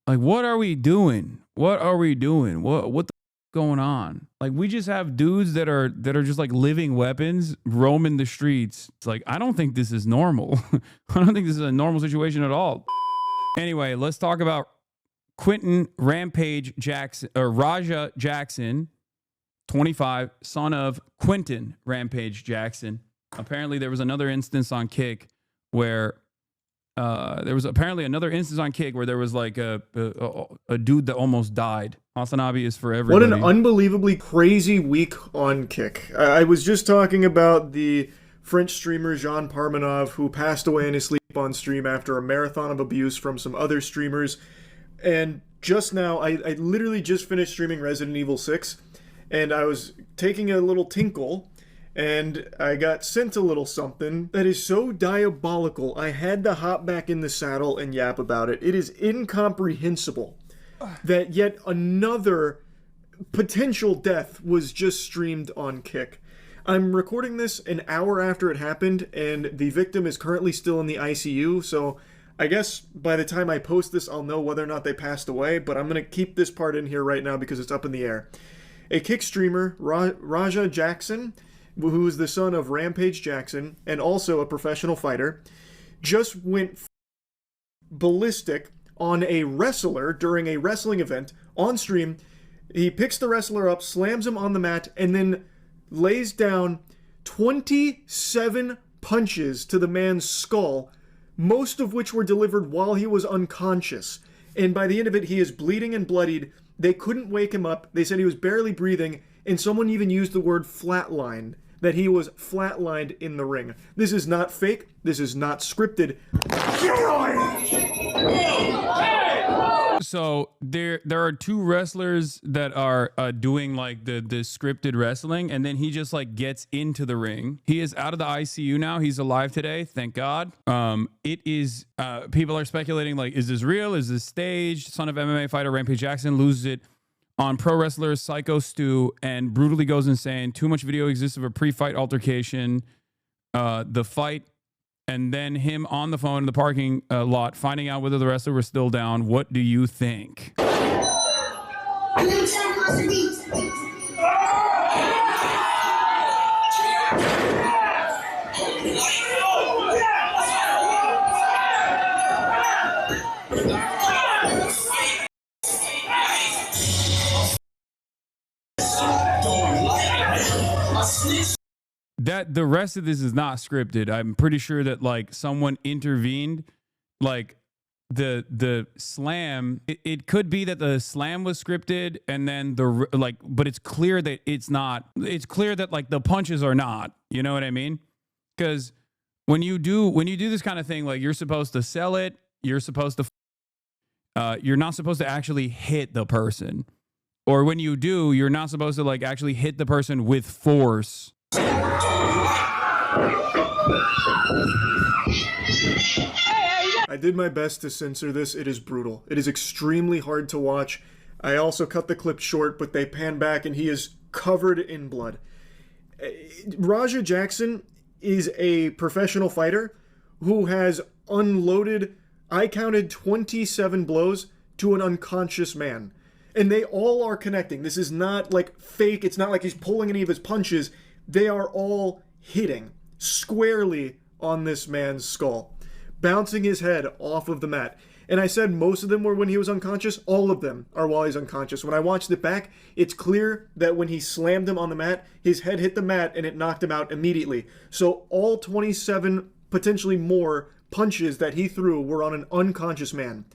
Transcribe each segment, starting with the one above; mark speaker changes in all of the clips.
Speaker 1: Like, what are we doing? What are we doing? What the going on? Like, we just have dudes that are just like living weapons roaming the streets. It's like, I don't think this is normal. I don't think this is a normal situation at all. Anyway, let's talk about Quentin Rampage Jackson, or Raja Jackson, 25, son of Quentin Rampage Jackson. Apparently, there was another instance on Kick where there was like a dude that almost died. Hasanabi is for everybody.
Speaker 2: What an unbelievably crazy week on Kick. I was just talking about the French streamer Jean Parmenov, who passed away in his sleep on stream after a marathon of abuse from some other streamers. And just now, I literally just finished streaming Resident Evil 6, and I was taking a little tinkle, and I got sent a little something that is so diabolical, I had to hop back in the saddle and yap about it. It is incomprehensible that yet another potential death was just streamed on Kick. I'm recording this an hour after it happened, and the victim is currently still in the ICU, so I guess by the time I post this, I'll know whether or not they passed away, but I'm going to keep this part in here right now because it's up in the air. A Kick streamer, Raja Jackson, who is the son of Rampage Jackson, and also a professional fighter, just went ballistic on a wrestler during a wrestling event on stream. He picks the wrestler up, slams him on the mat, and then lays down 27 punches to the man's skull, most of which were delivered while he was unconscious. And by the end of it, he is bleeding and bloodied. They couldn't wake him up. They said he was barely breathing, and someone even used the word flatline, that he was flatlined in the ring. This is not fake. This is not scripted.
Speaker 1: So there are two wrestlers that are doing like the scripted wrestling, and then he just like gets into the ring. He is out of the ICU now. He's alive today, thank God. It is people are speculating, like, is this real? Is this staged? Son of MMA fighter Rampage Jackson loses it on pro wrestler Psycho Stu and brutally goes insane. Too much video exists of a pre-fight altercation. The fight, and then him on the phone in the parking lot, finding out whether the wrestler was still down. What do you think? That the rest of this is not scripted. I'm pretty sure that like someone intervened, like the slam. It could be that the slam was scripted, and then the like, but it's clear that it's not. It's clear that like the punches are not. You know what I mean? Because when you do this kind of thing, like you're supposed to sell it. You're supposed to. You're not supposed to actually hit the person, or when you do, you're not supposed to like actually hit the person with force.
Speaker 2: I did my best to censor this. It is brutal. It is extremely hard to watch. I also cut the clip short, but they pan back and he is covered in blood. Raja Jackson is a professional fighter who has unloaded, I counted 27 blows to an unconscious man. And they all are connecting. This is not like fake. It's not like he's pulling any of his punches. They are all hitting squarely on this man's skull, bouncing his head off of the mat. And I said most of them were when he was unconscious. All of them are while he's unconscious. When I watched it back, it's clear that when he slammed him on the mat, his head hit the mat and it knocked him out immediately. So all 27, potentially more, punches that he threw were on an unconscious man.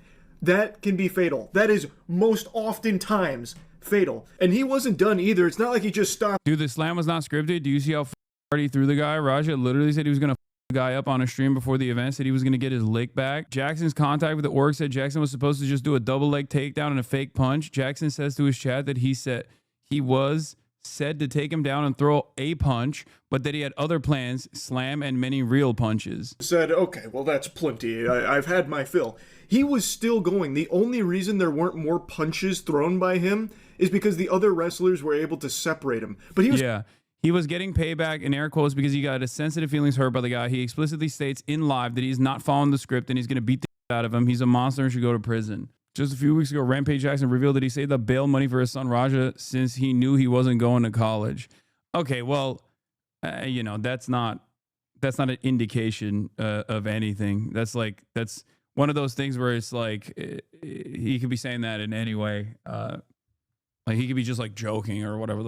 Speaker 2: That can be fatal. That is most oftentimes fatal. And he wasn't done either. It's not like he just stopped.
Speaker 1: Dude, the slam was not scripted. Do you see how hard he threw the guy? Raja literally said he was going to the guy up on a stream before the event, said he was going to get his lick back. Jackson's contact with the org said Jackson was supposed to just do a double leg takedown and a fake punch. Jackson says to his chat that he was said to take him down and throw a punch, but that he had other plans, slam and many real punches.
Speaker 2: Said, okay, well, that's plenty. I've had my fill. He was still going. The only reason there weren't more punches thrown by him is because the other wrestlers were able to separate him. But he was...
Speaker 1: Yeah. He was getting payback in air quotes because he got his sensitive feelings hurt by the guy. He explicitly states in live that he's not following the script and he's going to beat the shit out of him. He's a monster and should go to prison. Just a few weeks ago, Rampage Jackson revealed that he saved up bail money for his son Raja since he knew he wasn't going to college. Okay, well, you know, that's not an indication of anything. That's one of those things where it's like he could be saying that in any way. Like he could be just like joking or whatever,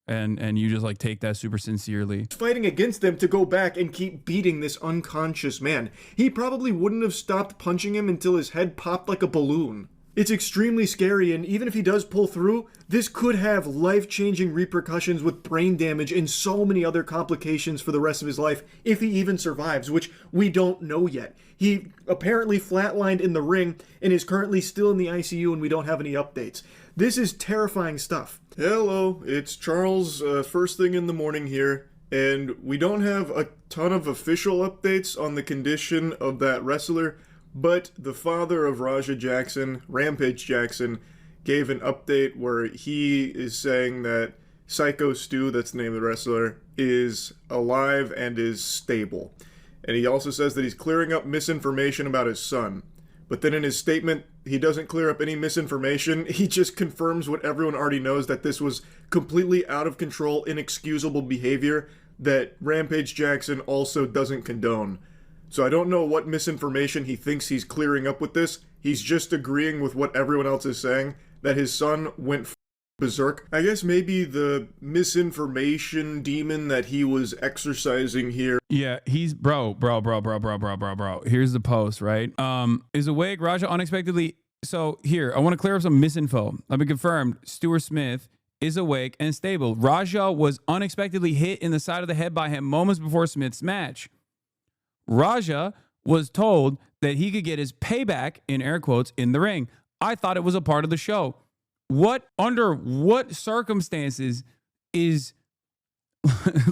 Speaker 1: and you just like take that super sincerely.
Speaker 2: Fighting against them to go back and keep beating this unconscious man. He probably wouldn't have stopped punching him until his head popped like a balloon. It's extremely scary, and even if he does pull through, this could have life-changing repercussions with brain damage and so many other complications for the rest of his life, if he even survives, which we don't know yet. He apparently flatlined in the ring and is currently still in the ICU, and we don't have any updates. This is terrifying stuff. Hello, it's Charles, first thing in the morning here, and we don't have a ton of official updates on the condition of that wrestler, but the father of Raja Jackson, Rampage Jackson, gave an update where he is saying that Psycho Stu, that's the name of the wrestler, is alive and is stable. And he also says that he's clearing up misinformation about his son. But then in his statement, he doesn't clear up any misinformation. He just confirms what everyone already knows, that this was completely out of control, inexcusable behavior that Rampage Jackson also doesn't condone. So I don't know what misinformation he thinks he's clearing up with this. He's just agreeing with what everyone else is saying, that his son went berserk. I guess maybe the misinformation demon that he was exercising here.
Speaker 1: Yeah, he's bro. Here's the post, right? Is awake. Raja unexpectedly. So here, I want to clear up some misinfo. I've been confirmed. Stuart Smith is awake and stable. Raja was unexpectedly hit in the side of the head by him moments before Smith's match. Raja was told that he could get his payback, in air quotes, in the ring. I thought it was a part of the show. Under what circumstances is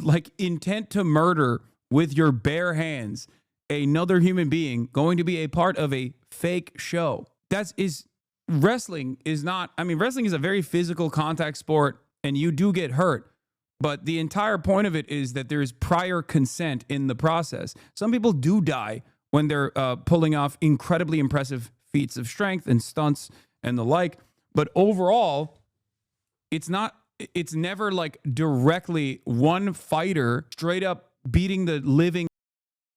Speaker 1: like intent to murder with your bare hands another human being going to be a part of a fake show? Wrestling is not, I mean, wrestling is a very physical contact sport and you do get hurt. But the entire point of it is that there is prior consent in the process. Some people do die when they're pulling off incredibly impressive feats of strength and stunts and the like. But overall, it's never like directly one fighter straight up beating the living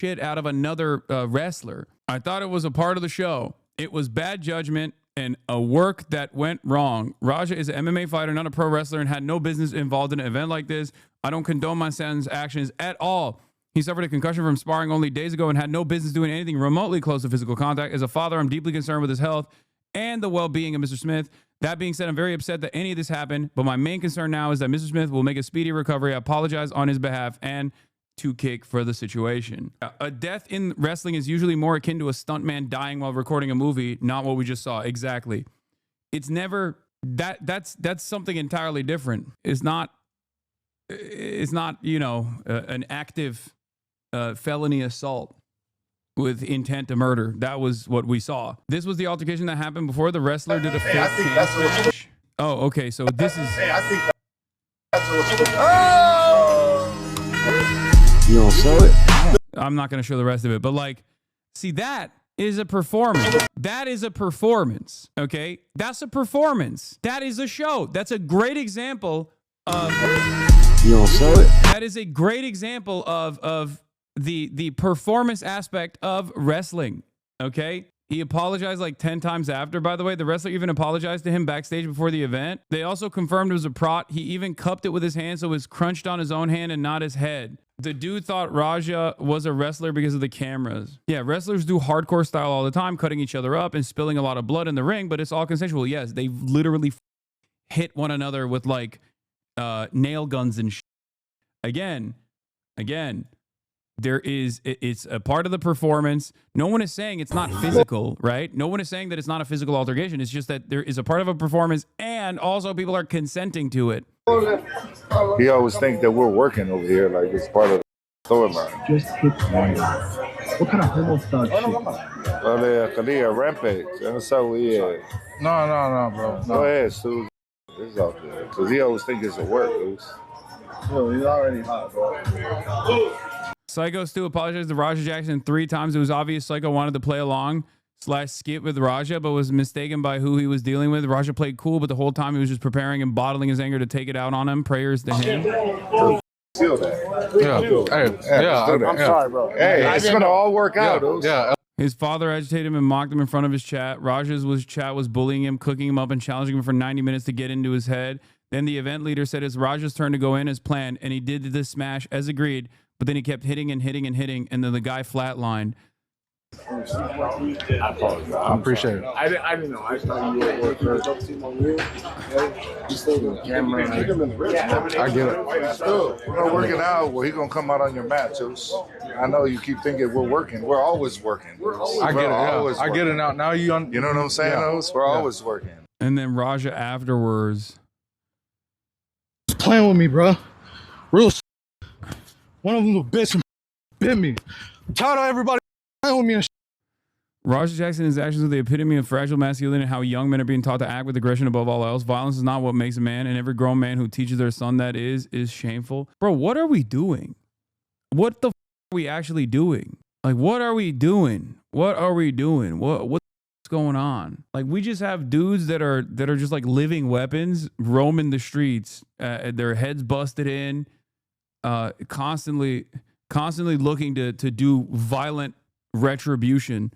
Speaker 1: shit out of another wrestler. I thought it was a part of the show. It was bad judgment and a work that went wrong. Raja is an MMA fighter, not a pro wrestler, and had no business involved in an event like this. I don't condone my son's actions at all. He suffered a concussion from sparring only days ago and had no business doing anything remotely close to physical contact. As a father, I'm deeply concerned with his health and the well-being of Mr. Smith. That being said, I'm very upset that any of this happened, but my main concern now is that Mr. Smith will make a speedy recovery. I apologize on his behalf and to kick for the situation. A death in wrestling is usually more akin to a stuntman dying while recording a movie, not what we just saw. Exactly. It's never that's something entirely different. It's not, you know, an active felony assault with intent to murder. That was what we saw. This was the altercation that happened before the wrestler did a fake match. Oh, okay. So this is.
Speaker 3: I think that's what. You don't show it?
Speaker 1: I'm not going to show the rest of it, but like, see, that is a performance. That is a performance. Okay. That's a performance. That is a show. That's a great example of.
Speaker 3: You don't show it?
Speaker 1: That is a great example of the performance aspect of wrestling. Okay. He apologized like 10 times after, by the way. The wrestler even apologized to him backstage before the event. They also confirmed it was a prop. He even cupped it with his hand so it was crunched on his own hand and not his head. The dude thought Raja was a wrestler because of the cameras. Yeah, wrestlers do hardcore style all the time, cutting each other up and spilling a lot of blood in the ring, but it's all consensual. Yes, they literally hit one another with like nail guns and shit. Again, it's a part of the performance. No one is saying it's not physical, right? No one is saying that it's not a physical altercation. It's just that there is a part of a performance and also people are consenting to it.
Speaker 3: He always thinks that we're working over here, like it's part of the storyline.
Speaker 4: Just hit one. What kind of homo thug shit?
Speaker 3: Kalia, Rampage. That's how we
Speaker 5: No, bro.
Speaker 3: Go ahead, Stu. This is out there. Because he always thinks it's a work, Luce.
Speaker 4: Yo, he's already hot, bro.
Speaker 1: Psycho Stu apologized to Raja Jackson 3 times. It was obvious Psycho wanted to play along. slash skit with Raja, but was mistaken by who he was dealing with. Raja played cool, but the whole time he was just preparing and bottling his anger to take it out on him. Prayers to him.
Speaker 3: Feel that.
Speaker 5: Yeah. Hey,
Speaker 3: I'm sorry, bro. Hey, it's gonna all work out.
Speaker 5: Yeah.
Speaker 1: His father agitated him and mocked him in front of his chat. Raja's chat was bullying him, cooking him up, and challenging him for 90 minutes to get into his head. Then the event leader said it's Raja's turn to go in as planned, and he did the smash as agreed, but then he kept hitting and hitting and hitting, and then the guy flatlined.
Speaker 5: I appreciate it.
Speaker 4: I didn't know. I thought you were
Speaker 5: I get it.
Speaker 3: We're not working out. Well, he's gonna come out on your mat, Juice. I know you keep thinking we're working. We're always working.
Speaker 5: I get it. Yeah. I get it now. Now you
Speaker 3: know what I'm saying?
Speaker 5: Yeah.
Speaker 3: We're always working.
Speaker 1: And then Raja afterwards.
Speaker 4: Just playing with me, bro. Real. One of them little bitch bit me. I'm tired of everybody playing with me and
Speaker 1: Rampage Jackson, his actions are the epitome of fragile masculinity and how young men are being taught to act with aggression above all else. Violence is not what makes a man, and every grown man who teaches their son that is shameful. Bro, what are we doing? What the f are we actually doing? Like, what are we doing? What are we doing? What's going on? Like, we just have dudes that are just like living weapons, roaming the streets, their heads busted in, constantly looking to do violent retribution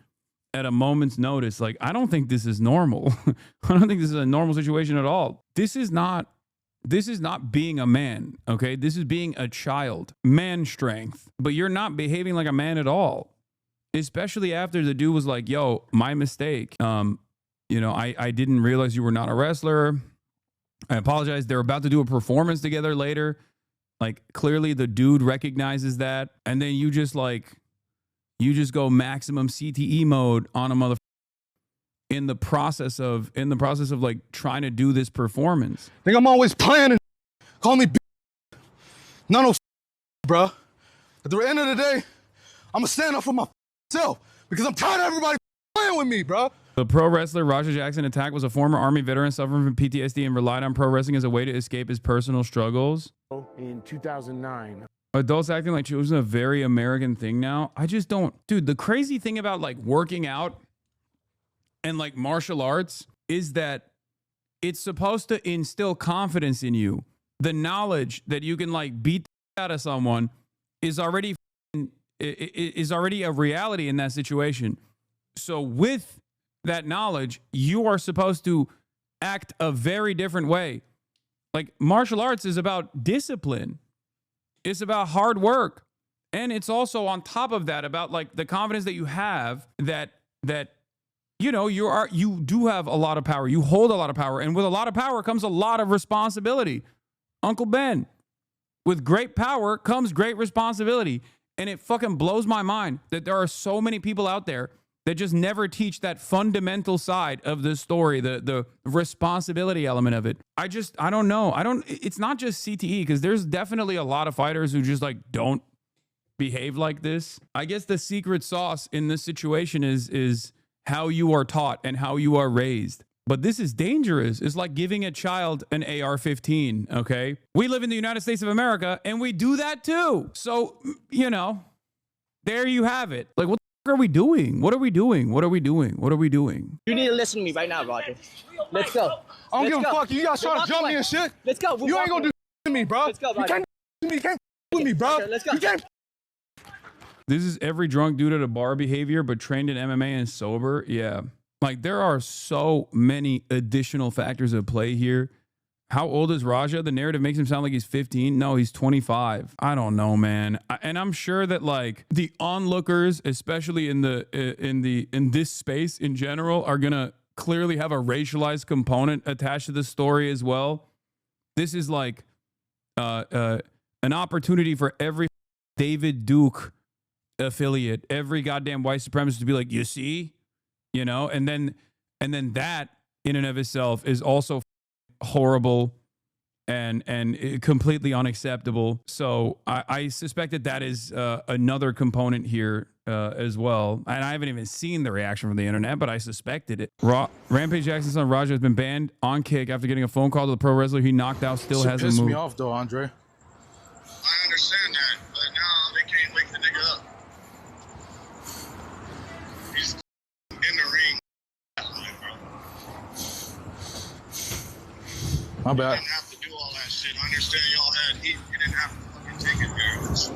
Speaker 1: at a moment's notice. Like, I don't think this is normal. I don't think this is a normal situation at all. This is not being a man, okay? This is being a child. Man strength. But you're not behaving like a man at all. Especially after the dude was like, yo, my mistake. You know, I didn't realize you were not a wrestler. I apologize. They're about to do a performance together later. Like, clearly the dude recognizes that. And then you just go maximum CTE mode on a motherfucker in the process of like trying to do this performance.
Speaker 4: think I'm always playing and call me no bro. At the end of the day, I'm gonna stand up for myself because I'm tired of everybody playing with me, bro.
Speaker 1: The pro wrestler Rampage Jackson attack was a former Army veteran suffering from PTSD and relied on pro wrestling as a way to escape his personal struggles.
Speaker 6: In 2009.
Speaker 1: Adults acting like children is a very American thing now. I just don't, dude. The crazy thing about like working out and like martial arts is that it's supposed to instill confidence in you. The knowledge that you can like beat the out of someone is already a reality in that situation. So with that knowledge, you are supposed to act a very different way. Like, martial arts is about discipline. It's about hard work. And it's also on top of that about like the confidence that you have that you know, you do have a lot of power. You hold a lot of power. And with a lot of power comes a lot of responsibility. Uncle Ben, with great power comes great responsibility. And it fucking blows my mind that there are so many people out there that just never teach that fundamental side of the story, the responsibility element of it. I don't know. It's not just CTE, because there's definitely a lot of fighters who just like don't behave like this. I guess the secret sauce in this situation is how you are taught and how you are raised. But this is dangerous. It's like giving a child an AR-15, okay? We live in the United States of America, and we do that too. So, you know, there you have it. Like, what the fuck are we doing? What are we doing? What are we doing? What are we doing?
Speaker 7: You need to listen to me right now, Roger. Let's go.
Speaker 4: I don't give a fuck. You guys trying to jump me and shit.
Speaker 7: Let's go.
Speaker 4: You ain't gonna do to me, bro.
Speaker 7: Let's go,
Speaker 4: You can't do me. You can't with me, bro.
Speaker 7: Let's go.
Speaker 4: You can't.
Speaker 1: This is every drunk dude at a bar behavior, but trained in MMA and sober. Yeah. Like, there are so many additional factors at play here. How old is Raja? The narrative makes him sound like he's 15. No, he's 25. I don't know, man. And I'm sure that like the onlookers, especially in this space in general, are gonna clearly have a racialized component attached to the story as well. This is like an opportunity for every David Duke affiliate, every goddamn white supremacist to be like, you see, you know, and then that in and of itself is also horrible and completely unacceptable. So I suspect that is another component here as well. And I haven't even seen the reaction from the internet, but I suspected it. Rampage Jackson's son Raja has been banned on kick after getting a phone call to the pro wrestler he knocked out. Still hasn't moved.
Speaker 5: Pissed me off though, Andre.
Speaker 8: I understand that, but now they can't wake the nigga up. He's in the
Speaker 5: My bad.
Speaker 8: You didn't have to do all that shit. I understand y'all had heat. You didn't have to fucking take advantage.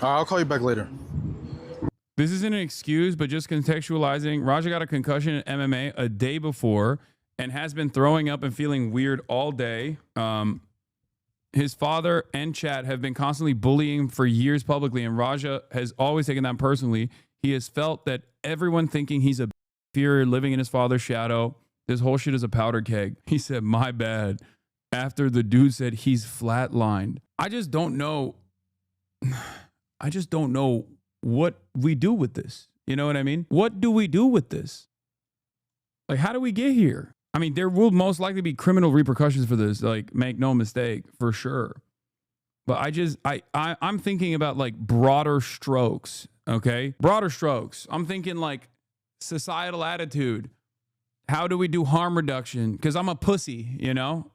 Speaker 5: All right, I'll call you back later.
Speaker 1: This isn't an excuse, but just contextualizing. Raja got a concussion in MMA a day before and has been throwing up and feeling weird all day. His father and chat have been constantly bullying him for years publicly, and Raja has always taken that personally. He has felt that everyone thinking he's a inferior living in his father's shadow. This whole shit is a powder keg. He said, my bad, after the dude said he's flatlined. I just don't know. I just don't know what we do with this. You know what I mean? What do we do with this? Like, how do we get here? I mean, there will most likely be criminal repercussions for this. Like, make no mistake, for sure. But I'm thinking about like broader strokes. Okay, broader strokes. I'm thinking like societal attitude. How do we do harm reduction? Because I'm a pussy, you know.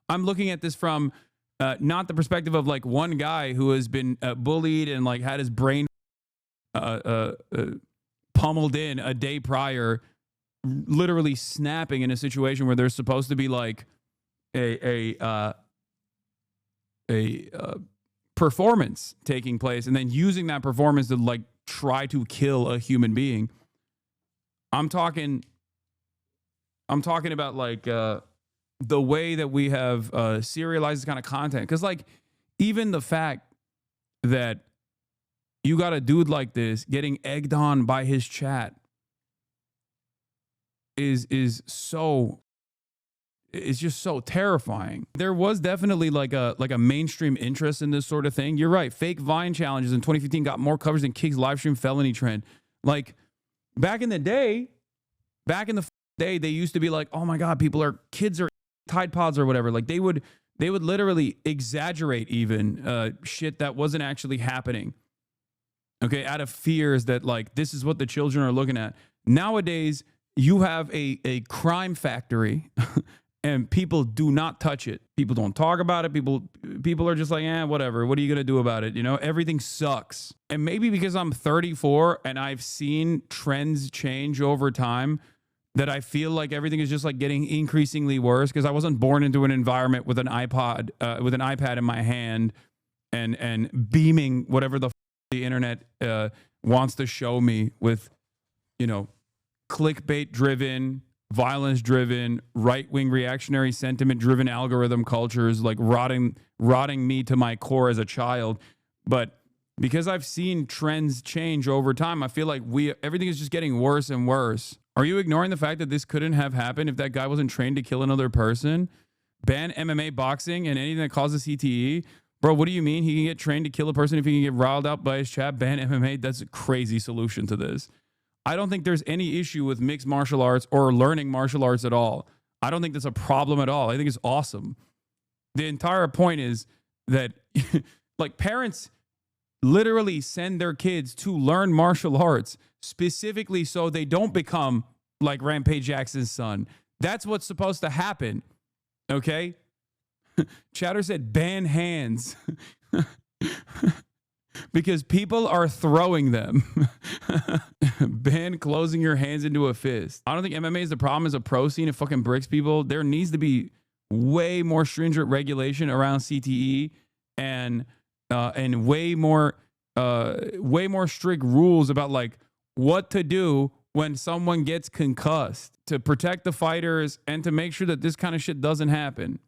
Speaker 1: I'm looking at this from not the perspective of like one guy who has been bullied and like had his brain pummeled in a day prior, literally snapping in a situation where there's supposed to be like a performance taking place, and then using that performance to like try to kill a human being. I'm talking about like the way that we have serialized this kind of content. Because like even the fact that you got a dude like this getting egged on by his chat is so, it's just so terrifying. There was definitely like a mainstream interest in this sort of thing. You're right. Fake Vine challenges in 2015 got more coverage than Kig's live stream felony trend. Like back in the day, they used to be like, oh my God, kids are Tide Pods or whatever. Like they would literally exaggerate even shit that wasn't actually happening. Okay, out of fears that like this is what the children are looking at. Nowadays, you have a crime factory and people do not touch it. People don't talk about it. People are just like, whatever. What are you going to do about it? You know, everything sucks. And maybe because I'm 34 and I've seen trends change over time, that I feel like everything is just like getting increasingly worse, because I wasn't born into an environment with an iPad in my hand and beaming whatever the internet wants to show me with, you know, clickbait driven, violence driven, right-wing reactionary sentiment driven algorithm cultures, like rotting me to my core as a child. But because I've seen trends change over time, I feel like everything is just getting worse and worse. Are you ignoring the fact that this couldn't have happened if that guy wasn't trained to kill another person? Ban MMA, boxing, and anything that causes CTE? Bro, what do you mean he can get trained to kill a person if he can get riled up by his chat? Ban MMA? That's a crazy solution to this. I don't think there's any issue with mixed martial arts or learning martial arts at all. I don't think that's a problem at all. I think it's awesome. The entire point is that like parents literally send their kids to learn martial arts specifically so they don't become like Rampage Jackson's son. That's what's supposed to happen. Okay? Chatter said ban hands because people are throwing them. Ban closing your hands into a fist. I don't think MMA is the problem. As a pro scene, it fucking bricks people. There needs to be way more stringent regulation around CTE and way more strict rules about like what to do when someone gets concussed, to protect the fighters and to make sure that this kind of shit doesn't happen.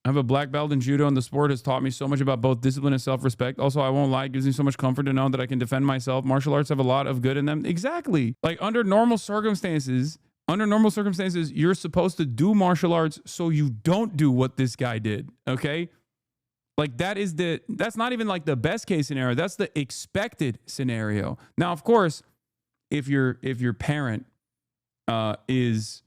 Speaker 1: I have a black belt in judo, and the sport has taught me so much about both discipline and self-respect. Also, I won't lie, it gives me so much comfort to know that I can defend myself. Martial arts have a lot of good in them. Exactly. Like under normal circumstances, you're supposed to do martial arts so you don't do what this guy did. Okay? Like that's not even like the best case scenario. That's the expected scenario. Now, of course, if your parent is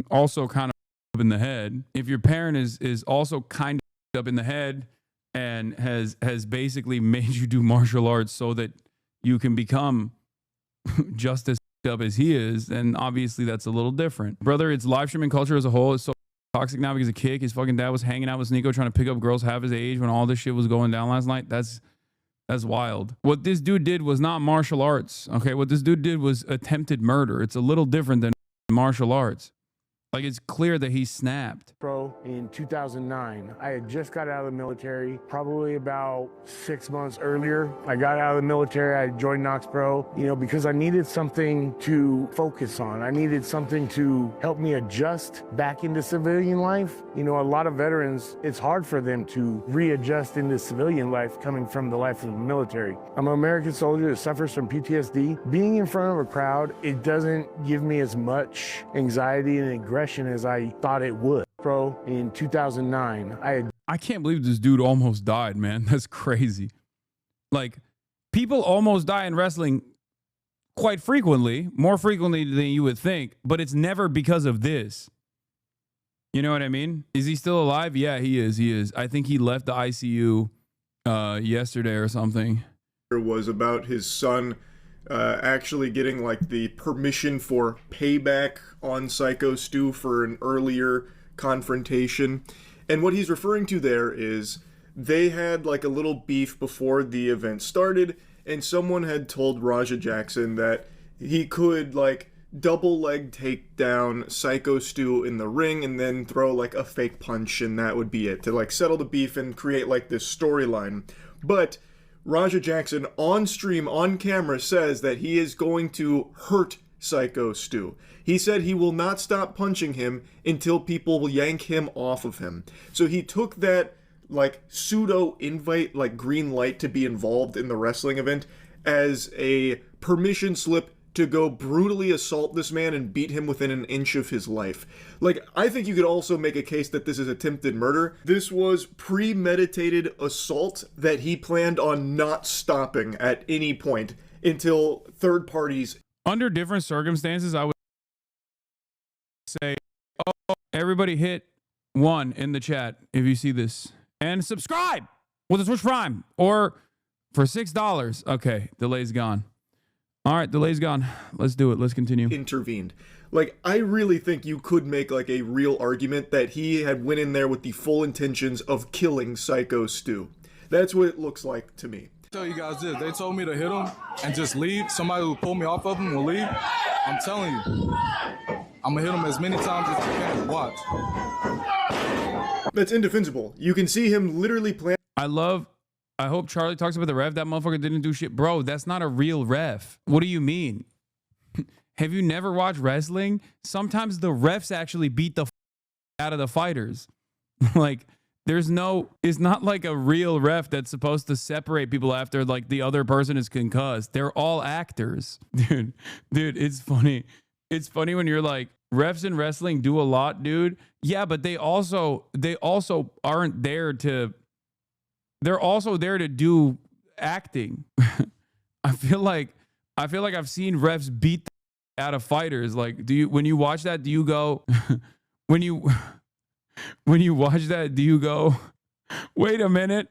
Speaker 1: also kind of up in the head, if your parent is also kind of up in the head and has basically made you do martial arts so that you can become just as up as he is, then obviously that's a little different. Brother, it's live streaming culture as a whole is so toxic now because a kid, his fucking dad was hanging out with Sneeko trying to pick up girls half his age when all this shit was going down last night. That's wild. What this dude did was not martial arts. Okay, what this dude did was attempted murder. It's a little different than martial arts. Like, it's clear that he snapped.
Speaker 6: Pro in 2009. I had just got out of the military, probably about 6 months earlier. I got out of the military, I joined Knox Pro, because I needed something to focus on. I needed something to help me adjust back into civilian life. A lot of veterans, it's hard for them to readjust into civilian life coming from the life of the military. I'm an American soldier that suffers from PTSD. Being in front of a crowd, it doesn't give me as much anxiety and aggression as I thought it would. Pro in 2009,
Speaker 1: I can't believe this dude almost died, man. That's crazy. Like, people almost die in wrestling quite frequently, more frequently than you would think, but it's never because of this. You know what I mean? Is he still alive? Yeah, he is. He is. I think he left the ICU yesterday or something.
Speaker 2: Was about his son actually getting like the permission for payback on Psycho Stu for an earlier confrontation. And what he's referring to there is they had like a little beef before the event started, and someone had told Raja Jackson that he could like double leg take down Psycho Stu in the ring and then throw like a fake punch, and that would be it to like settle the beef and create like this storyline. But Raja Jackson on stream, on camera, says that he is going to hurt Psycho Stu. He said he will not stop punching him until people will yank him off of him. So he took that like pseudo invite, like green light to be involved in the wrestling event as a permission slip to go brutally assault this man and beat him within an inch of his life. Like, I think you could also make a case that this is attempted murder. This was premeditated assault that he planned on not stopping at any point until third parties.
Speaker 1: Under different circumstances, I would say, oh, everybody hit 1 in the chat if you see this. And subscribe with a Twitch Prime. Or for $6. Okay, delay's gone. All right, delay's gone. Let's do it. Let's continue.
Speaker 2: Intervened. Like, I really think you could make like a real argument that he had went in there with the full intentions of killing Psycho Stu. That's what it looks like to me.
Speaker 4: Tell you guys this, they told me to hit him and just leave. Somebody who pull me off of him will leave. I'm telling you, I'm gonna hit him as many times as I can. Watch.
Speaker 2: That's indefensible. You can see him literally plan.
Speaker 1: I hope Charlie talks about the ref. That motherfucker didn't do shit. Bro, that's not a real ref. What do you mean? Have you never watched wrestling? Sometimes the refs actually beat the out of the fighters. Like, it's not like a real ref that's supposed to separate people after like the other person is concussed. They're all actors. Dude, it's funny. It's funny when you're like, refs in wrestling do a lot, dude. Yeah, but they also aren't there to... They're also there to do acting. I feel like I've seen refs beat the out of fighters. Like, when you watch that, do you go when you watch that, do you go, wait a minute,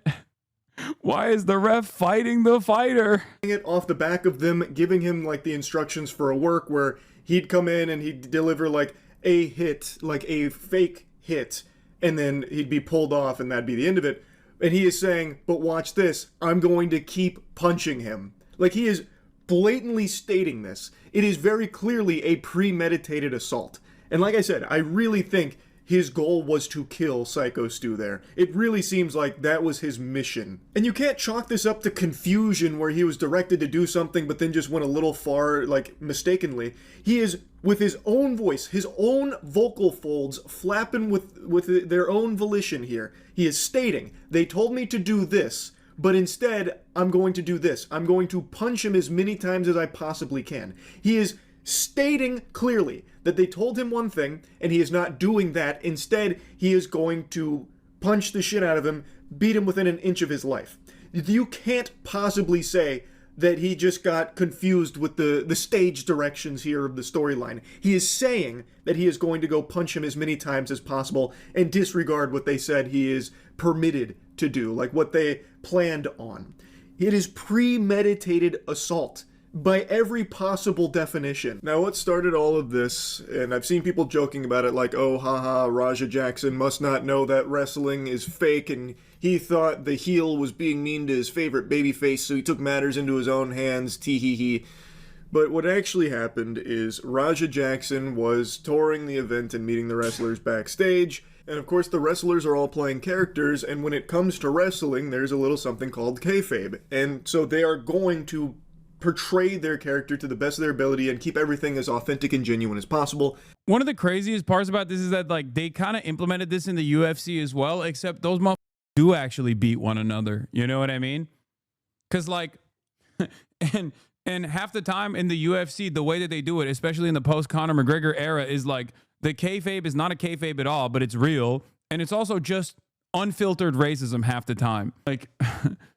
Speaker 1: why is the ref fighting the fighter?
Speaker 2: It off the back of them giving him like the instructions for a work where he'd come in and he'd deliver like a hit, like a fake hit, and then he'd be pulled off and that'd be the end of it. And he is saying, but watch this, I'm going to keep punching him. Like, he is blatantly stating this. It is very clearly a premeditated assault. And like I said, I really think his goal was to kill Psycho Stu there. It really seems like that was his mission. And you can't chalk this up to confusion where he was directed to do something but then just went a little far, like, mistakenly. He is, with his own voice, his own vocal folds flapping with their own volition here. He is stating, they told me to do this, but instead, I'm going to do this. I'm going to punch him as many times as I possibly can. He is stating clearly that they told him one thing, and he is not doing that. Instead, he is going to punch the shit out of him, beat him within an inch of his life. You can't possibly say that he just got confused with the stage directions here of the storyline. He is saying that he is going to go punch him as many times as possible and disregard what they said he is permitted to do, like what they planned on. It is premeditated assault by every possible definition. Now, what started all of this, and I've seen people joking about it like, oh, haha, Raja Jackson must not know that wrestling is fake, and he thought the heel was being mean to his favorite babyface, so he took matters into his own hands, tee-hee-hee. But what actually happened is Raja Jackson was touring the event and meeting the wrestlers backstage. And of course, the wrestlers are all playing characters, and when it comes to wrestling, there's a little something called kayfabe. And so they are going to portray their character to the best of their ability and keep everything as authentic and genuine as possible.
Speaker 1: One of the craziest parts about this is that like they kind of implemented this in the UFC as well, except those motherfuckers do actually beat one another. You know what I mean? Because like, and half the time in the UFC, the way that they do it, especially in the post Conor McGregor era, is like the kayfabe is not a kayfabe at all, but it's real, and it's also just unfiltered racism half the time. Like.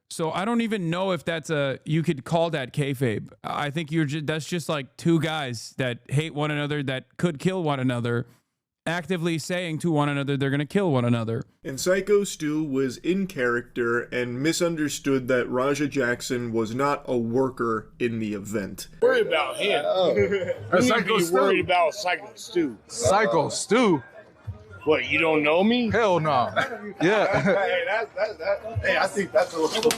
Speaker 1: So I don't even know if that's you could call that kayfabe. I think that's just like two guys that hate one another, that could kill one another, actively saying to one another they're going to kill one another.
Speaker 2: And Psycho Stu was in character and misunderstood that Raja Jackson was not a worker in the event.
Speaker 6: Worry about him. You need to be worried about Psycho Stu.
Speaker 5: Psycho Stu?
Speaker 6: What, you don't know me?
Speaker 5: Hell no. Yeah.
Speaker 3: Hey, I think that's a little.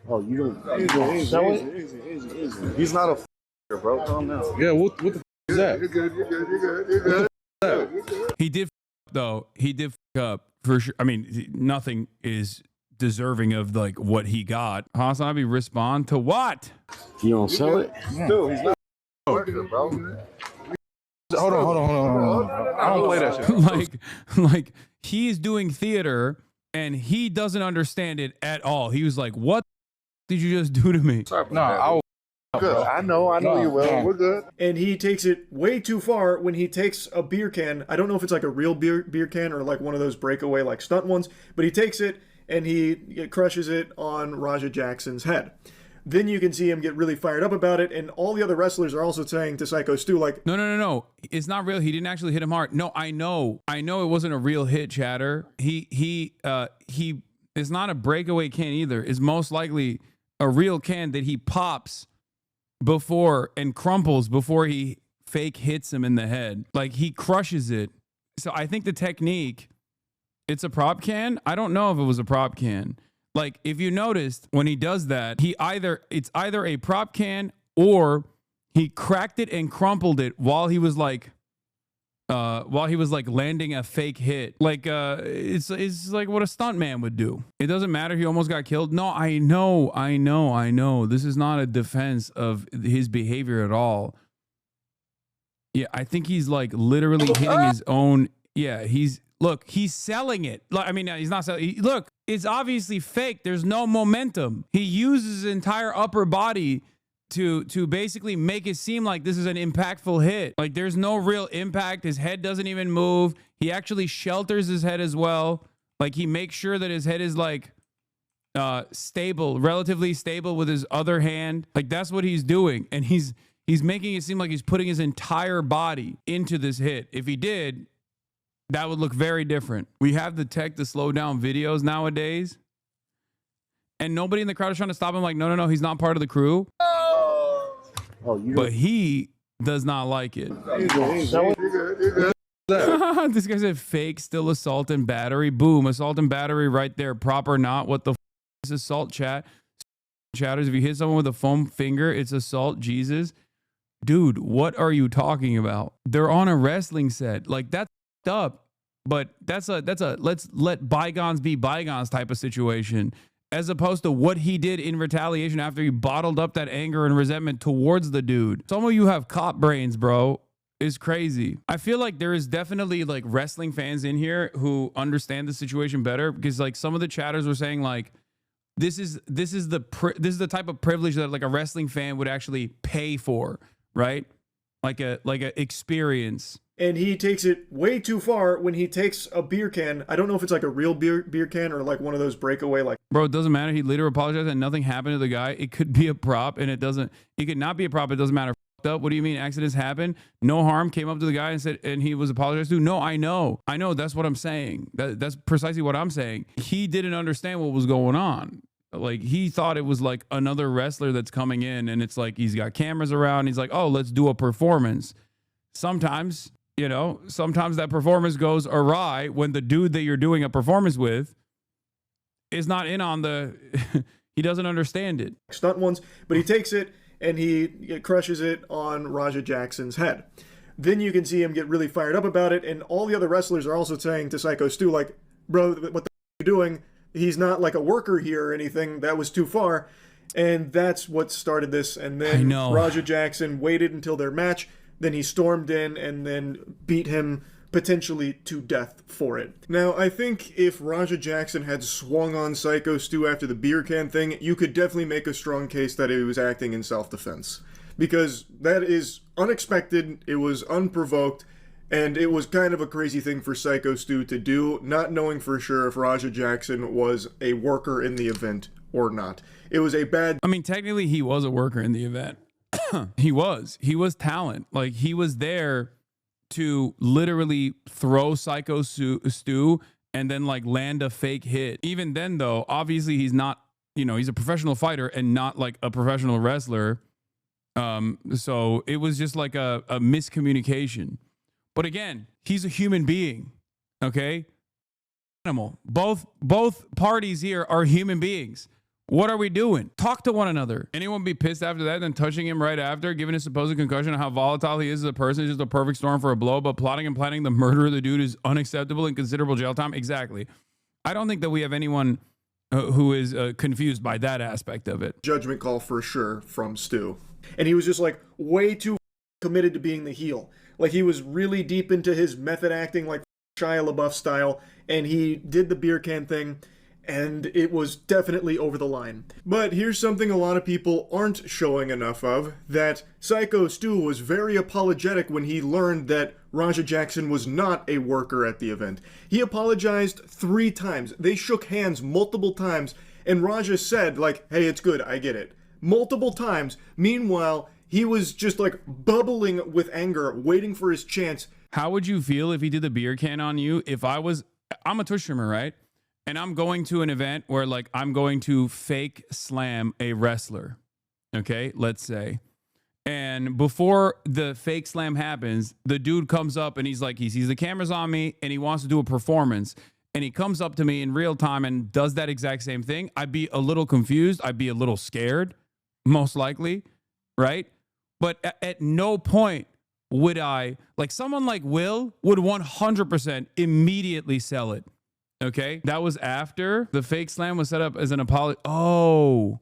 Speaker 6: Oh, you don't know it?
Speaker 3: He's not a bro. Calm down.
Speaker 5: Yeah, what the is that?
Speaker 3: You're good. You're good.
Speaker 1: He did though. He did up for sure. I mean, nothing is deserving of like what he got. Hasanabi respond to what?
Speaker 6: You don't sell it?
Speaker 3: Dude, he's not working, bro.
Speaker 5: Hold on. I don't play that shit.
Speaker 1: like he's doing theater and he doesn't understand it at all. He was like, "What did you just do to me?"
Speaker 5: No,
Speaker 3: Good. I know you will. We're good.
Speaker 2: And he takes it way too far when he takes a beer can. I don't know if it's like a real beer can or like one of those breakaway like stunt ones, but he takes it and he crushes it on Raja Jackson's head. Then you can see him get really fired up about it, and all the other wrestlers are also saying to Psycho Stu, like,
Speaker 1: No. It's not real. He didn't actually hit him hard. No, I know it wasn't a real hit, Chatter. He is not a breakaway can either. It's most likely a real can that he pops before and crumples before he fake hits him in the head. Like he crushes it. So I think the technique, it's a prop can. I don't know if it was a prop can. Like if you noticed when he does that, it's either a prop can or he cracked it and crumpled it while he was like landing a fake hit. Like it's like what a stuntman would do. It doesn't matter. He almost got killed. No, I know. This is not a defense of his behavior at all. Yeah, I think he's like literally hitting his own. Yeah, he's selling it. I mean, he's not selling. Look, it's obviously fake. There's no momentum. He uses his entire upper body to basically make it seem like this is an impactful hit. Like there's no real impact. His head doesn't even move. He actually shelters his head as well. Like he makes sure that his head is like stable, relatively stable with his other hand. Like that's what he's doing. And he's making it seem like he's putting his entire body into this hit. If he did, that would look very different. We have the tech to slow down videos nowadays. And nobody in the crowd is trying to stop him like, no, he's not part of the crew. But he does not like it. This guy said fake, still assault and battery. Boom, assault and battery right there. Prop or not, what the is assault chatters? If you hit someone with a foam finger, it's assault, Jesus. Dude, what are you talking about? They're on a wrestling set. Like that's up, but that's a let's let bygones be bygones type of situation, as opposed to what he did in Retaliation after he bottled up that anger and resentment towards the dude. Some of you have cop brains, bro. It's crazy. I feel like there is definitely like wrestling fans in here who understand the situation better, because like some of the chatters were saying like this is the type of privilege that like a wrestling fan would actually pay for, right? Like a experience.
Speaker 2: And he takes it way too far when he takes a beer can. I don't know if it's like a real beer can or like one of those breakaway like.
Speaker 1: Bro, it doesn't matter. He later apologized and nothing happened to the guy. It could be a prop and it could not be a prop. It doesn't matter. Up. What do you mean accidents happen? No harm. Came up to the guy and said, and he was apologized to. No, I know. That's what I'm saying. That's precisely what I'm saying. He didn't understand what was going on. Like he thought it was like another wrestler that's coming in, and it's like he's got cameras around. He's like, oh, let's do a performance. Sometimes that performance goes awry when the dude that you're doing a performance with is not in on the, he doesn't understand it.
Speaker 2: Stunt ones, but he takes it and he crushes it on Raja Jackson's head. Then you can see him get really fired up about it, and all the other wrestlers are also saying to Psycho Stu, like, bro, what the are you doing? He's not like a worker here or anything. That was too far. And that's what started this. And then Raja Jackson waited until their match. Then he stormed in and then beat him potentially to death for it. Now, I think if Raja Jackson had swung on Psycho Stu after the beer can thing, you could definitely make a strong case that he was acting in self-defense. Because that is unexpected, it was unprovoked, and it was kind of a crazy thing for Psycho Stu to do, not knowing for sure if Raja Jackson was a worker in the event or not. It was a bad...
Speaker 1: I mean, technically, he was a worker in the event. He was talent. Like, he was there to literally throw Psycho Stu and then, like, land a fake hit. Even then, though, obviously, he's not, you know, he's a professional fighter and not, like, a professional wrestler. So it was just like a miscommunication. But again, he's a human being, okay? Animal. Both parties here are human beings. What are we doing? Talk to one another. Anyone be pissed after that, then touching him right after, giving a supposed concussion of how volatile he is as a person is just a perfect storm for a blow, but plotting and planning the murder of the dude is unacceptable and considerable jail time? Exactly. I don't think that we have anyone who is confused by that aspect of it.
Speaker 2: Judgment call for sure from Stu. And he was just like way too committed to being the heel. Like, he was really deep into his method acting, like Shia LaBeouf style, and he did the beer can thing, and it was definitely over the line. But here's something a lot of people aren't showing enough of, that Psycho Stu was very apologetic when he learned that Raja Jackson was not a worker at the event. He apologized 3 times. They shook hands multiple times, and Raja said, like, hey, it's good, I get it. Multiple times. Meanwhile, he was just like bubbling with anger, waiting for his chance.
Speaker 1: How would you feel if he did the beer can on you? If I'm a Twitch streamer, right? And I'm going to an event where, like, I'm going to fake slam a wrestler. Okay, let's say. And before the fake slam happens, the dude comes up and he's like, he sees the cameras on me and he wants to do a performance. And he comes up to me in real time and does that exact same thing. I'd be a little confused. I'd be a little scared, most likely, right? But at no point would I, like, someone like Will would 100% immediately sell it. Okay? That was after the fake slam was set up as an apology. Oh,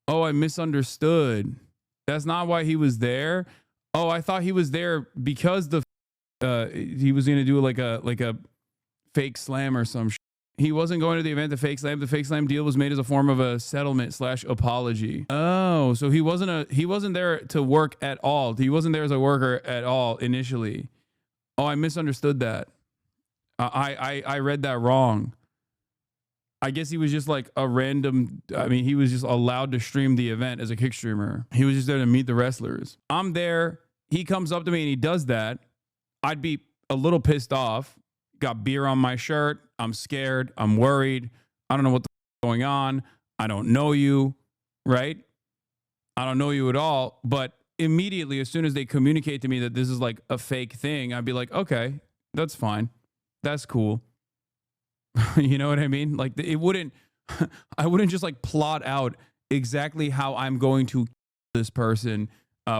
Speaker 1: I misunderstood. That's not why he was there. Oh, I thought he was there because he was going to do like a fake slam or some shit. He wasn't going to the event to fake slam. The fake slam deal was made as a form of a settlement / apology. Oh, so he wasn't there to work at all. He wasn't there as a worker at all initially. Oh, I misunderstood that. I read that wrong. I guess he was just like a random, I mean, he was just allowed to stream the event as a kick streamer. He was just there to meet the wrestlers. I'm there. He comes up to me and he does that. I'd be a little pissed off. Got beer on my shirt. I'm scared. I'm worried. I don't know what's going on. I don't know you, right? I don't know you at all. But immediately, as soon as they communicate to me that this is like a fake thing, I'd be like, okay, that's fine. That's cool. You know what I mean? Like, I wouldn't just like plot out exactly how I'm going to kill this person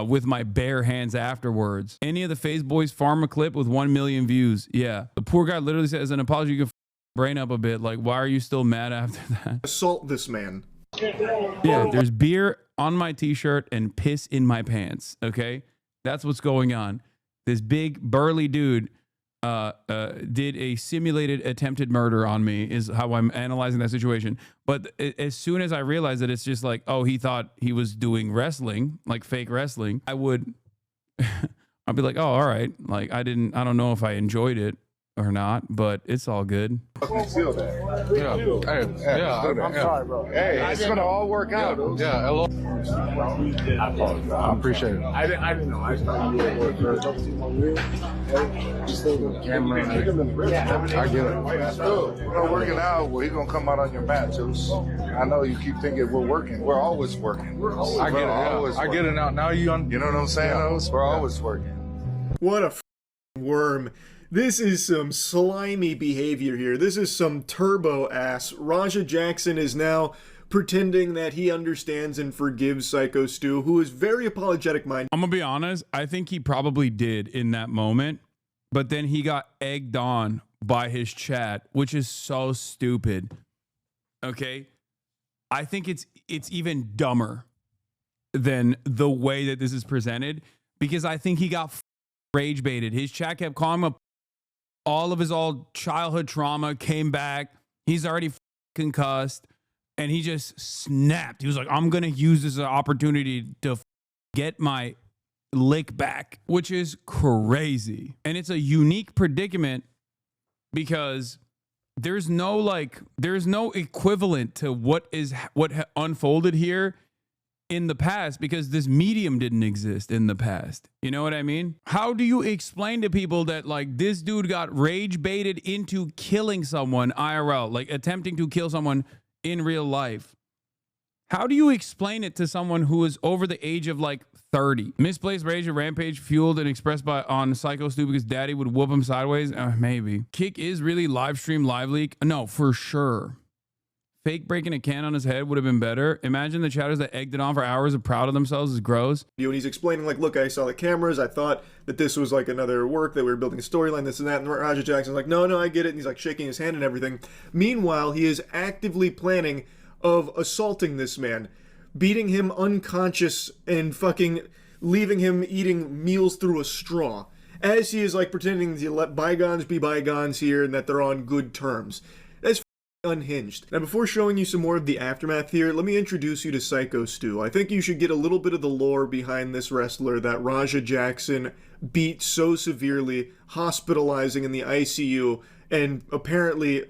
Speaker 1: with my bare hands afterwards. Any of the FaZe Boys pharma clip with 1 million views. Yeah. The poor guy literally says, as an apology, you can brain up a bit. Like, why are you still mad after that?
Speaker 2: Assault this man.
Speaker 1: Yeah, there's beer on my t-shirt and piss in my pants. Okay? That's what's going on. This big burly dude did a simulated attempted murder on me is how I'm analyzing that situation. But as soon as I realized that it's just like, oh, he thought he was doing wrestling, like fake wrestling, I'd be like, oh, all right. Like, I don't know if I enjoyed it or not, but it's all good.
Speaker 3: Feel that.
Speaker 5: Yeah. Hey, yeah.
Speaker 6: I'm sorry, bro.
Speaker 3: Hey, it's gonna all work out.
Speaker 5: Yeah. Hello.
Speaker 6: I apologize.
Speaker 5: I appreciate it.
Speaker 6: I didn't know. I started you at work first. Camera.
Speaker 5: I get it.
Speaker 3: We're working out. Well, he's gonna come out on your mat, Zeus. I know you keep thinking we're working. We're always working.
Speaker 5: I get it. Yeah. I get it now. Now you
Speaker 3: know what I'm saying?
Speaker 5: Yeah.
Speaker 3: We're always working.
Speaker 2: What a worm. This is some slimy behavior here. This is some turbo ass. Raja Jackson is now pretending that he understands and forgives Psycho Stu, who is very apologetic minded.
Speaker 1: I'm gonna be honest, I think he probably did in that moment, but then he got egged on by his chat, which is so stupid. Okay? I think it's even dumber than the way that this is presented, because I think he got rage baited. His chat kept calling him up. All of his old childhood trauma came back. He's already concussed, and he just snapped. He was like, I'm going to use this as an opportunity to get my lick back, which is crazy. And it's a unique predicament because there's no equivalent to what unfolded here in the past, because this medium didn't exist in the past. You know what I mean? How do you explain to people that like this dude got rage baited into killing someone IRL, like attempting to kill someone in real life? How do you explain it to someone who is over the age of like 30? Misplaced rage or rampage fueled and expressed on Psycho Stu because daddy would whoop him sideways? Maybe. Kick is really live stream live leak? No, for sure. Fake breaking a can on his head would have been better. Imagine the chatters that egged it on for hours are proud of themselves is gross.
Speaker 2: And he's explaining like, look, I saw the cameras. I thought that this was like another work, that we were building a storyline, this and that. And Rampage Jackson's like, no, I get it. And he's like shaking his hand and everything. Meanwhile, he is actively planning of assaulting this man, beating him unconscious and fucking leaving him eating meals through a straw, as he is like pretending to let bygones be bygones here and that they're on good terms. That's unhinged. Now, before showing you some more of the aftermath here, let me introduce you to Psycho Stu. I think you should get a little bit of the lore behind this wrestler that Rampage Jackson beat so severely, hospitalizing in the ICU and apparently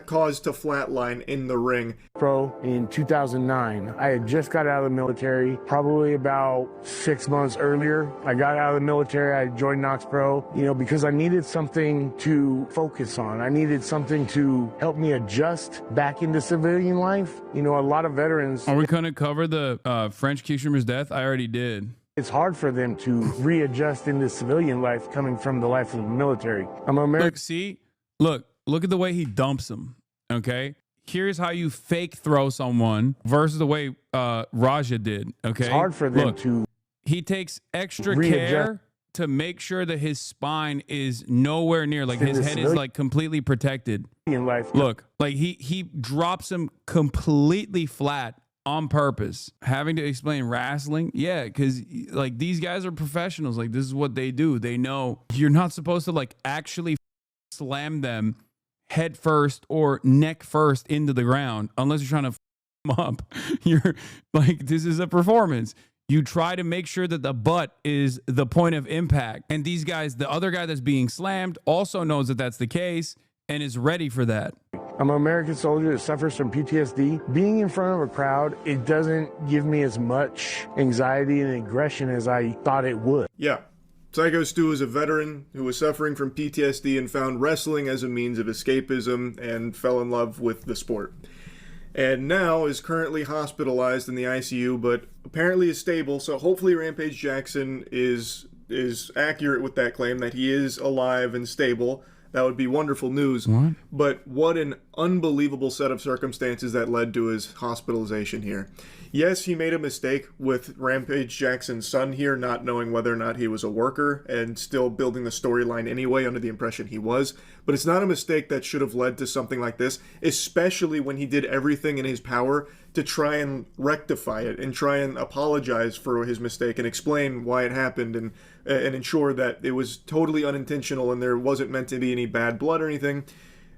Speaker 2: caused to flatline in the ring.
Speaker 6: Pro in 2009. I had just got out of the military, probably about 6 months earlier. I got out of the military, I joined Knox Pro, because I needed something to focus on. I needed something to help me adjust back into civilian life. A lot of veterans...
Speaker 1: Are we going to cover the French kick streamer's death? I already did.
Speaker 6: It's hard for them to readjust into civilian life coming from the life of the military. I'm American.
Speaker 1: Look at the way he dumps him, okay? Here's how you fake throw someone versus the way Raja did, okay?
Speaker 6: It's hard for them to...
Speaker 1: He takes extra care to make sure that his spine is nowhere near, like his head is like completely protected.
Speaker 6: In life.
Speaker 1: Look, like he drops him completely flat on purpose. Having to explain wrestling, yeah, because like these guys are professionals. Like this is what they do. They know you're not supposed to like actually slam them head first or neck first into the ground unless you're trying to them up. You're like, this is a performance. You try to make sure that the butt is the point of impact. And these guys, the other guy that's being slammed also knows that that's the case and is ready for that.
Speaker 6: I'm an American soldier that suffers from PTSD. Being in front of a crowd, it doesn't give me as much anxiety and aggression as I thought it would.
Speaker 2: Yeah. Psycho Stu is a veteran who was suffering from PTSD and found wrestling as a means of escapism and fell in love with the sport. And now is currently hospitalized in the ICU, but apparently is stable, so hopefully Rampage Jackson is accurate with that claim that he is alive and stable. That would be wonderful news.
Speaker 1: What?
Speaker 2: But what an unbelievable set of circumstances that led to his hospitalization here. Yes, he made a mistake with Rampage Jackson's son here, not knowing whether or not he was a worker and still building the storyline anyway under the impression he was. But it's not a mistake that should have led to something like this, especially when he did everything in his power to try and rectify it and try and apologize for his mistake and explain why it happened and ensure that it was totally unintentional and there wasn't meant to be any bad blood or anything.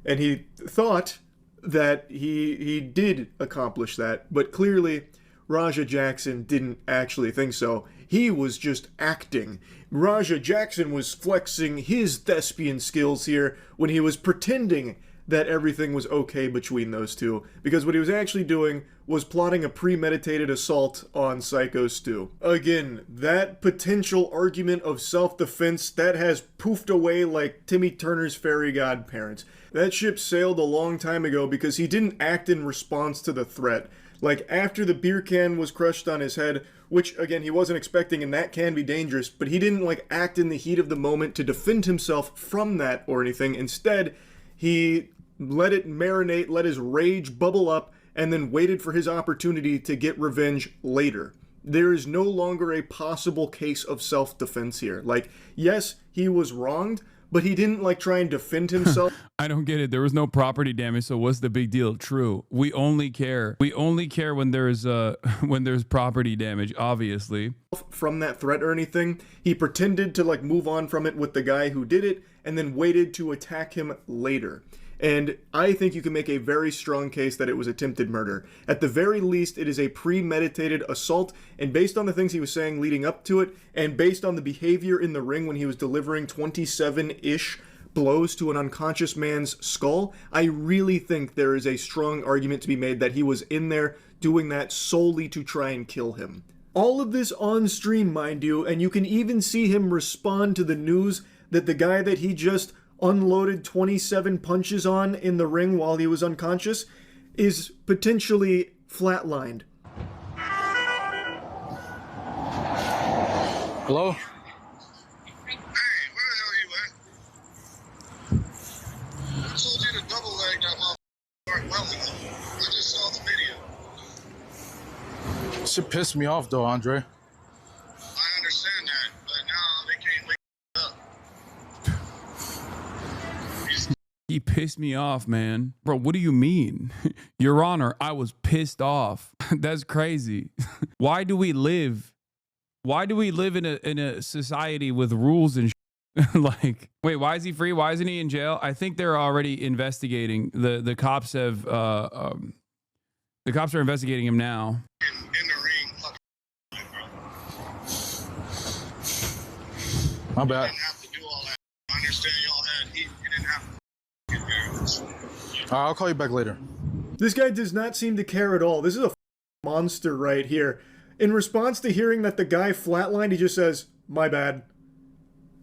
Speaker 2: And he thought that he did accomplish that, but clearly Rampage Jackson didn't actually think so. He was just acting. Rampage Jackson was flexing his thespian skills here when he was pretending that everything was okay between those two, because what he was actually doing was plotting a premeditated assault on Psycho Stu. Again, that potential argument of self-defense, that has poofed away like Timmy Turner's fairy godparents. That ship sailed a long time ago because he didn't act in response to the threat. Like, after the beer can was crushed on his head, which, again, he wasn't expecting, and that can be dangerous, but he didn't, like, act in the heat of the moment to defend himself from that or anything. Instead, he let it marinate, let his rage bubble up, and then waited for his opportunity to get revenge later. There is no longer a possible case of self-defense here. Like, yes, he was wronged, but he didn't like try and defend himself.
Speaker 1: I don't get it. There was no property damage, so what's the big deal? True. We only care when there's property damage, obviously.
Speaker 2: From that threat or anything. He pretended to like move on from it with the guy who did it and then waited to attack him later. And I think you can make a very strong case that it was attempted murder. At the very least, it is a premeditated assault, and based on the things he was saying leading up to it, and based on the behavior in the ring when he was delivering 27-ish blows to an unconscious man's skull, I really think there is a strong argument to be made that he was in there doing that solely to try and kill him. All of this on stream, mind you, and you can even see him respond to the news that the guy that he just unloaded 27 punches on in the ring while he was unconscious is potentially flatlined.
Speaker 5: Hello?
Speaker 8: Hey, where the hell are you at? I told you to double leg that motherfucker well ago. I just saw the video.
Speaker 5: Shit pissed me off though, Andre.
Speaker 8: I understand that, but now they can't wake up.
Speaker 1: He pissed me off, man. Bro, what do you mean? Your Honor, I was pissed off. That's crazy. Why do we live in a society with rules and like, wait, why is he free? Why isn't he in jail? I think they're already investigating. The cops have the cops are investigating him now.
Speaker 8: In the ring, bro.
Speaker 5: My
Speaker 8: You
Speaker 5: bad.
Speaker 8: didn't have to do all that. I understand y'all had heat. You didn't have to get parents.
Speaker 5: I'll call you back later.
Speaker 2: This guy does not seem to care at all. This is a monster right here. In response to hearing that the guy flatlined, he just says, "My bad."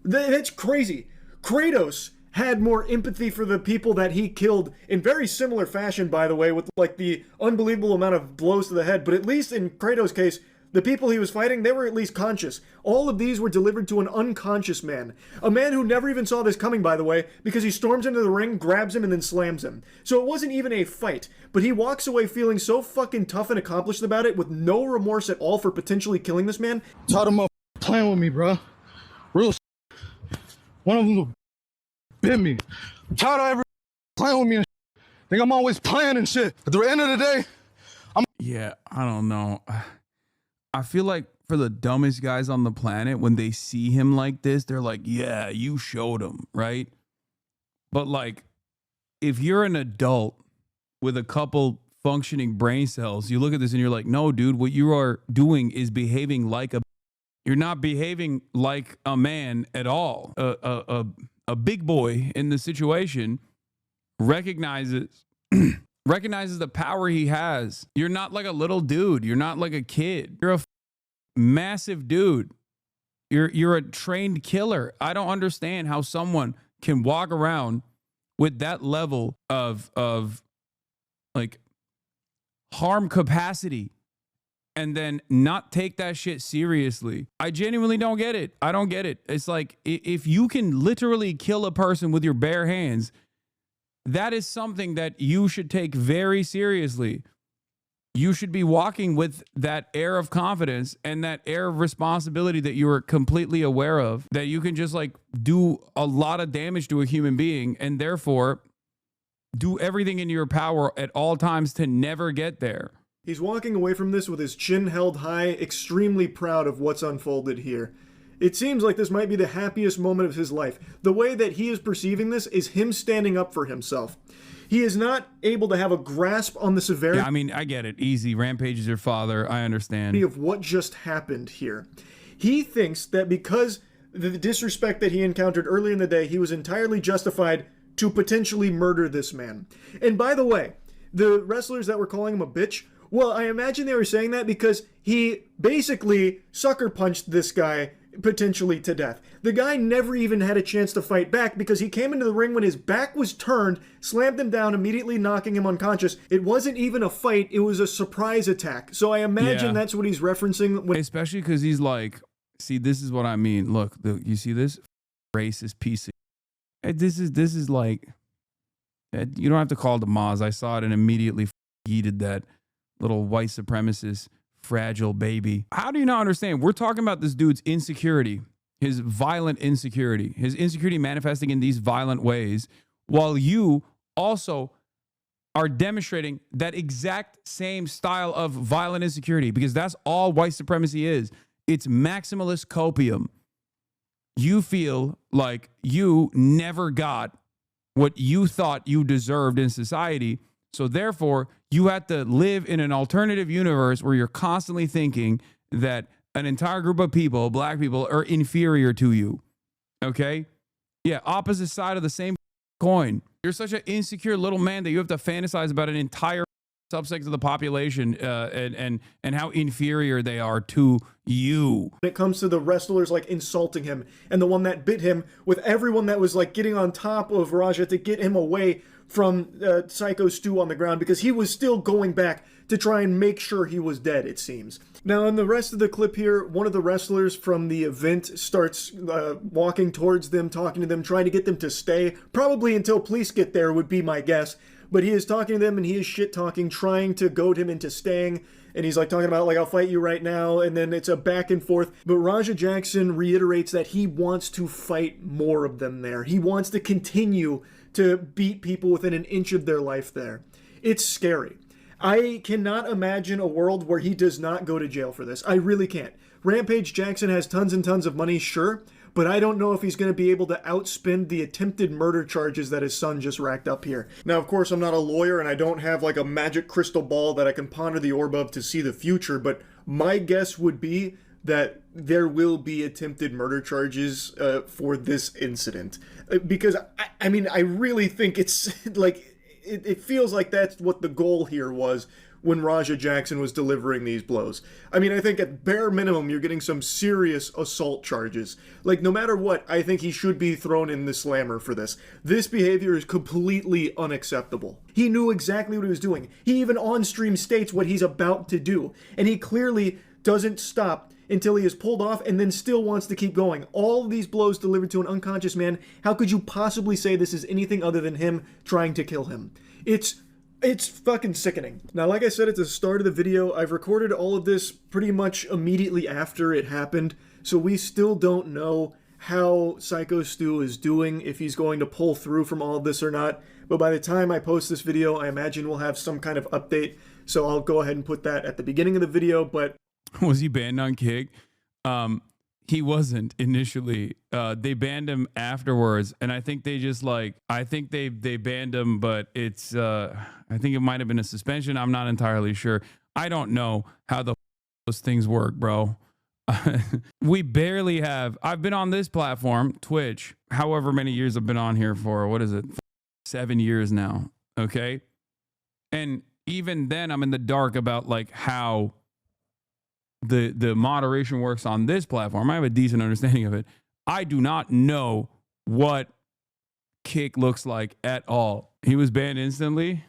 Speaker 2: That's crazy. Kratos had more empathy for the people that he killed in very similar fashion, by the way, with like the unbelievable amount of blows to the head. But at least in Kratos' case, the people he was fighting, they were at least conscious. All of these were delivered to an unconscious man. A man who never even saw this coming, by the way, because he storms into the ring, grabs him, and then slams him. So it wasn't even a fight, but he walks away feeling so fucking tough and accomplished about it with no remorse at all for potentially killing this man.
Speaker 4: Tired of motherfuckers playing with me, bro. Real shit. One of them bit me. I'm tired of everybody playing with me and shit. Think I'm always playing and shit. At the end of the day,
Speaker 1: Yeah, I don't know. I feel like for the dumbest guys on the planet, when they see him like this, they're like, yeah, you showed him, right? But like, if you're an adult with a couple functioning brain cells, you look at this and you're like, no, dude, what you are doing is behaving like a, you're not behaving like a man at all. A big boy in the situation recognizes the power he has. You're not like a little dude. You're not like a kid. You're a massive dude. You're a trained killer. I don't understand how someone can walk around with that level of like harm capacity and then not take that shit seriously. I genuinely don't get it. I don't get it. It's like, if you can literally kill a person with your bare hands, that is something that you should take very seriously. You should be walking with that air of confidence and that air of responsibility that you are completely aware of, that you can just like do a lot of damage to a human being and therefore do everything in your power at all times to never get there.
Speaker 2: He's walking away from this with his chin held high, extremely proud of what's unfolded here. It seems like this might be the happiest moment of his life. The way that he is perceiving this is him standing up for himself. He is not able to have a grasp on the severity.
Speaker 1: Yeah, I mean, I get it. Easy. Rampage is your father. I understand.
Speaker 2: Of what just happened here. He thinks that because the disrespect that he encountered earlier in the day, he was entirely justified to potentially murder this man. And by the way, the wrestlers that were calling him a bitch, well, I imagine they were saying that because he basically sucker punched this guy potentially to death. The guy never even had a chance to fight back because he came into the ring when his back was turned, slammed him down, immediately knocking him unconscious. It wasn't even a fight, it was a surprise attack. So I imagine that's what he's referencing.
Speaker 1: Especially because he's like, see, this is what I mean. Look, you see this? Racist piece of... This is like... You don't have to call it the Maz. I saw it and immediately yeeted that little white supremacist fragile baby. How do you not understand? We're talking about this dude's insecurity, his violent insecurity, his insecurity manifesting in these violent ways, while you also are demonstrating that exact same style of violent insecurity, because that's all white supremacy is. It's maximalist copium. You feel like you never got what you thought you deserved in society. So therefore, you have to live in an alternative universe where you're constantly thinking that an entire group of people, black people, are inferior to you. Okay? Yeah, opposite side of the same coin. You're such an insecure little man that you have to fantasize about an entire subsect of the population and how inferior they are to you.
Speaker 2: When it comes to the wrestlers like insulting him and the one that bit him, with everyone that was like getting on top of Raja to get him away from Psycho Stu on the ground, because he was still going back to try and make sure he was dead, it seems. Now, in the rest of the clip here, one of the wrestlers from the event starts walking towards them, talking to them, trying to get them to stay, probably until police get there would be my guess. But he is talking to them and he is shit-talking, trying to goad him into staying. And he's like talking about like, I'll fight you right now. And then it's a back and forth. But Raja Jackson reiterates that he wants to fight more of them there. He wants to continue to beat people within an inch of their life there. It's scary. I cannot imagine a world where he does not go to jail for this. I really can't. Rampage Jackson has tons and tons of money, sure, but I don't know if he's going to be able to outspend the attempted murder charges that his son just racked up here. Now, of course, I'm not a lawyer and I don't have like a magic crystal ball that I can ponder the orb of to see the future, but my guess would be that there will be attempted murder charges for this incident. Because, I mean, I really think it's like, it feels like that's what the goal here was when Raja Jackson was delivering these blows. I mean, I think at bare minimum, you're getting some serious assault charges. Like, no matter what, I think he should be thrown in the slammer for this. This behavior is completely unacceptable. He knew exactly what he was doing. He even on stream states what he's about to do. And he clearly doesn't stop until he is pulled off and then still wants to keep going. All of these blows delivered to an unconscious man. How could you possibly say this is anything other than him trying to kill him? It's fucking sickening. Now, like I said at the start of the video, I've recorded all of this pretty much immediately after it happened, so we still don't know how Psycho Stu is doing, if he's going to pull through from all of this or not. But by the time I post this video, I imagine we'll have some kind of update, so I'll go ahead and put that at the beginning of the video. But
Speaker 1: was he banned on Kick? He wasn't initially. They banned him afterwards, and I think they just like, I think they banned him, but it's I think it might have been a suspension. I'm not entirely sure. I don't know how those things work, bro. We barely have. I've been on this platform, Twitch, however many years I've been on here for. What is it? 7 years now. Okay, and even then, I'm in the dark about like how the moderation works on this platform. I have a decent understanding of it. I do not know what Kick looks like at all. He was banned instantly.